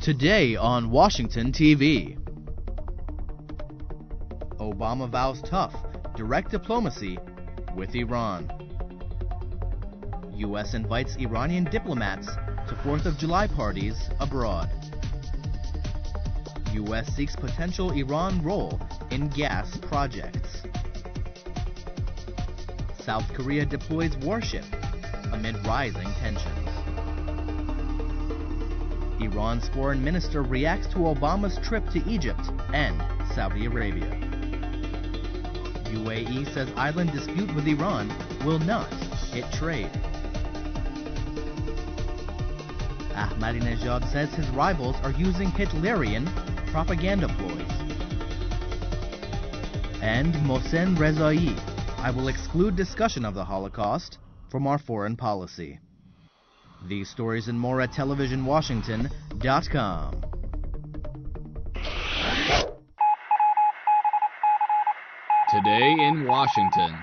Today on Washington TV. Obama vows tough, direct diplomacy with Iran. U.S. invites Iranian diplomats to 4th of July parties abroad. U.S. seeks potential Iran role in gas projects. South Korea deploys warship amid rising tensions. Iran's foreign minister reacts to Obama's trip to Egypt and Saudi Arabia. UAE says island dispute with Iran will not hit trade. Ahmadinejad says his rivals are using Hitlerian propaganda ploys. And Mohsen Rezai, I will exclude discussion of the Holocaust from our foreign policy. These stories and more at televisionwashington.com. Today in Washington.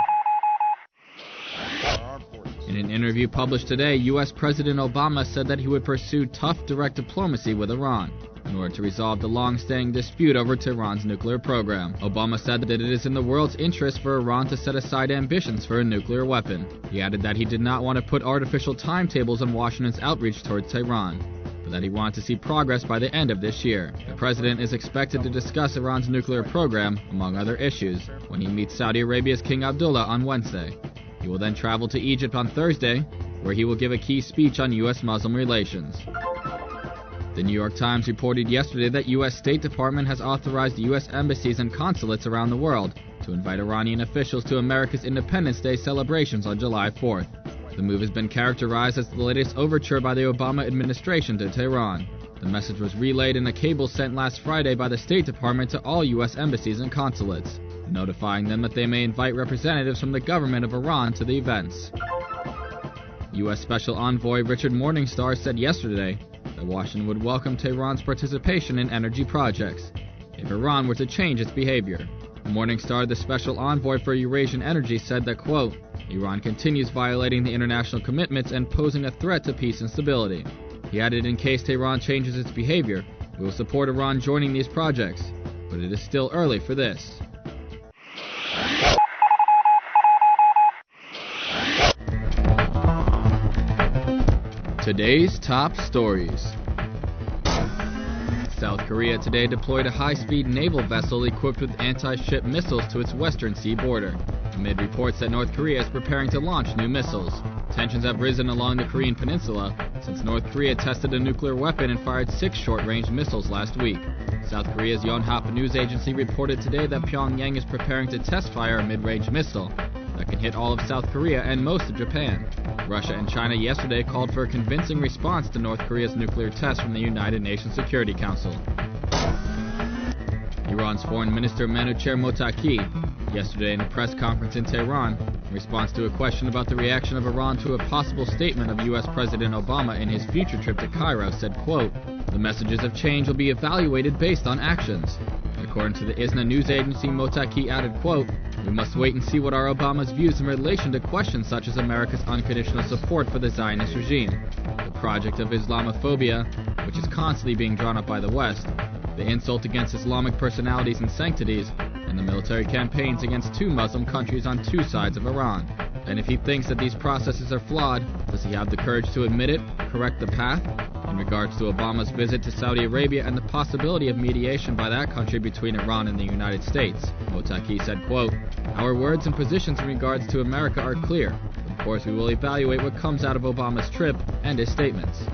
In an interview published today, U.S. President Obama said that he would pursue tough direct diplomacy with Iran in order to resolve the long-standing dispute over Tehran's nuclear program. Obama said that it is in the world's interest for Iran to set aside ambitions for a nuclear weapon. He added that he did not want to put artificial timetables on Washington's outreach towards Tehran, but that he wanted to see progress by the end of this year. The president is expected to discuss Iran's nuclear program, among other issues, when he meets Saudi Arabia's King Abdullah on Wednesday. He will then travel to Egypt on Thursday, where he will give a key speech on U.S.-Muslim relations. The New York Times reported yesterday that U.S. State Department has authorized U.S. embassies and consulates around the world to invite Iranian officials to America's Independence Day celebrations on July 4th. The move has been characterized as the latest overture by the Obama administration to Tehran. The message was relayed in a cable sent last Friday by the State Department to all U.S. embassies and consulates, notifying them that they may invite representatives from the government of Iran to the events. U.S. Special Envoy Richard Morningstar said yesterday that Washington would welcome Tehran's participation in energy projects if Iran were to change its behavior. Morningstar, the Special Envoy for Eurasian Energy, said that, quote, Iran continues violating the international commitments and posing a threat to peace and stability. He added, in case Tehran changes its behavior, we will support Iran joining these projects, but it is still early for this. Today's top stories. South Korea today deployed a high-speed naval vessel equipped with anti-ship missiles to its western sea border, amid reports that North Korea is preparing to launch new missiles. Tensions have risen along the Korean peninsula since North Korea tested a nuclear weapon and fired 6 short-range missiles last week. South Korea's Yonhap news agency reported today that Pyongyang is preparing to test-fire a mid-range missile that can hit all of South Korea and most of Japan. Russia and China yesterday called for a convincing response to North Korea's nuclear test from the United Nations Security Council. Iran's Foreign Minister Manouchehr Mottaki, yesterday in a press conference in Tehran, in response to a question about the reaction of Iran to a possible statement of U.S. President Obama in his future trip to Cairo, said, quote, the messages of change will be evaluated based on actions. According to the ISNA news agency, Mottaki added, quote, we must wait and see what are Obama's views in relation to questions such as America's unconditional support for the Zionist regime, the project of Islamophobia, which is constantly being drawn up by the West, the insult against Islamic personalities and sanctities, and the military campaigns against 2 Muslim countries on 2 sides of Iran. And if he thinks that these processes are flawed, does he have the courage to admit it, correct the path? In regards to Obama's visit to Saudi Arabia and the possibility of mediation by that country between Iran and the United States, Mottaki said, quote, our words and positions in regards to America are clear. Of course, we will evaluate what comes out of Obama's trip and his statements.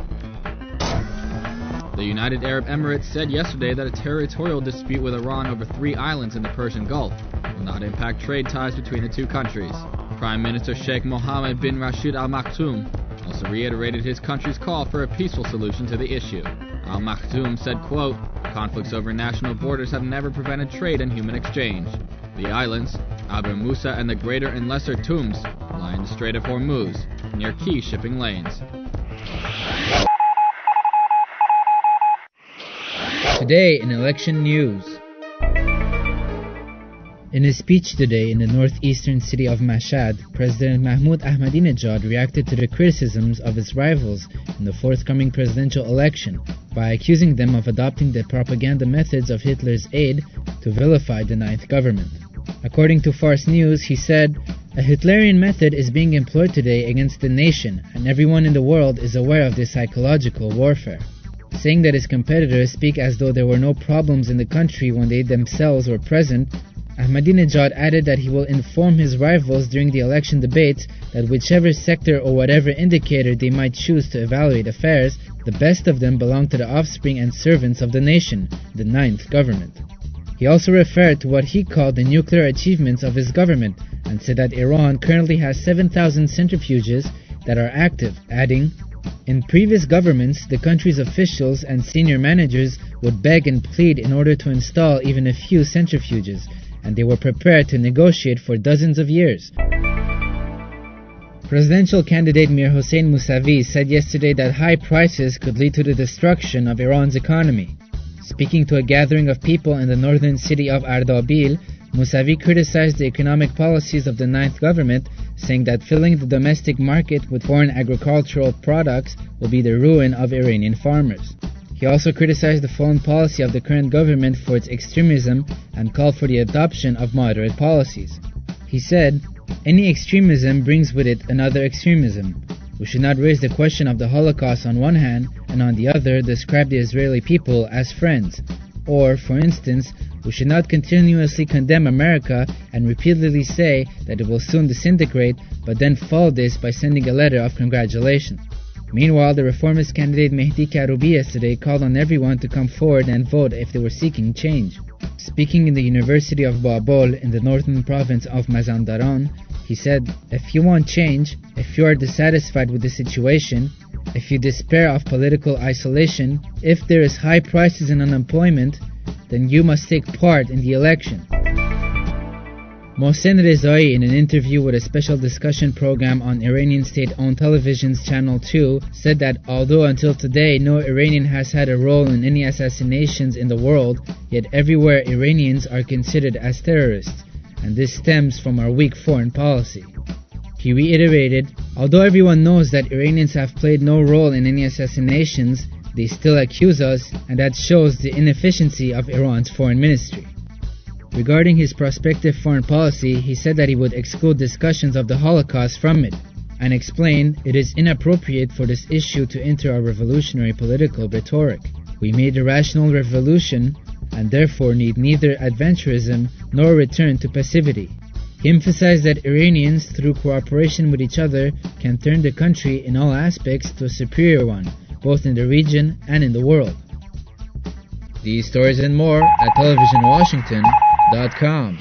The United Arab Emirates said yesterday that a territorial dispute with Iran over 3 islands in the Persian Gulf will not impact trade ties between the 2 countries. Prime Minister Sheikh Mohammed bin Rashid Al Maktoum also reiterated his country's call for a peaceful solution to the issue. Al Maktoum said, quote, conflicts over national borders have never prevented trade and human exchange. The islands, Abu Musa and the Greater and Lesser Tums, lie in the Strait of Hormuz, near key shipping lanes. Today in election news. In his speech today in the northeastern city of Mashhad, President Mahmoud Ahmadinejad reacted to the criticisms of his rivals in the forthcoming presidential election by accusing them of adopting the propaganda methods of Hitler's aide to vilify the Ninth Government. According to Fars News, he said, "A Hitlerian method is being employed today against the nation, and everyone in the world is aware of this psychological warfare." Saying that his competitors speak as though there were no problems in the country when they themselves were present, Ahmadinejad added that he will inform his rivals during the election debates that whichever sector or whatever indicator they might choose to evaluate affairs, the best of them belong to the offspring and servants of the nation, the Ninth Government. He also referred to what he called the nuclear achievements of his government and said that Iran currently has 7,000 centrifuges that are active, adding, "In previous governments, the country's officials and senior managers would beg and plead in order to install even a few centrifuges, and they were prepared to negotiate for dozens of years." Presidential candidate Mir Hossein Mousavi said yesterday that high prices could lead to the destruction of Iran's economy. Speaking to a gathering of people in the northern city of Ardabil, Mousavi criticized the economic policies of the Ninth Government, saying that filling the domestic market with foreign agricultural products will be the ruin of Iranian farmers. He also criticized the foreign policy of the current government for its extremism and called for the adoption of moderate policies. He said, "Any extremism brings with it another extremism. We should not raise the question of the Holocaust on one hand and on the other describe the Israeli people as friends. Or, for instance, we should not continuously condemn America and repeatedly say that it will soon disintegrate, but then follow this by sending a letter of congratulations." Meanwhile, the reformist candidate Mehdi Karoubi yesterday called on everyone to come forward and vote if they were seeking change. Speaking in the University of Babol in the northern province of Mazandaran, he said, "If you want change, if you are dissatisfied with the situation, if you despair of political isolation, if there is high prices and unemployment, then you must take part in the election." Mohsen Rezai, in an interview with a special discussion program on Iranian state-owned television's Channel 2, said that although until today no Iranian has had a role in any assassinations in the world, yet everywhere Iranians are considered as terrorists, and this stems from our weak foreign policy. He reiterated, "Although everyone knows that Iranians have played no role in any assassinations, they still accuse us, and that shows the inefficiency of Iran's foreign ministry." Regarding his prospective foreign policy, he said that he would exclude discussions of the Holocaust from it, and explained, "It is inappropriate for this issue to enter our revolutionary political rhetoric. We made a rational revolution, and therefore need neither adventurism nor return to passivity." He emphasized that Iranians, through cooperation with each other, can turn the country in all aspects to a superior one, both in the region and in the world. These stories and more at televisionwashington.com.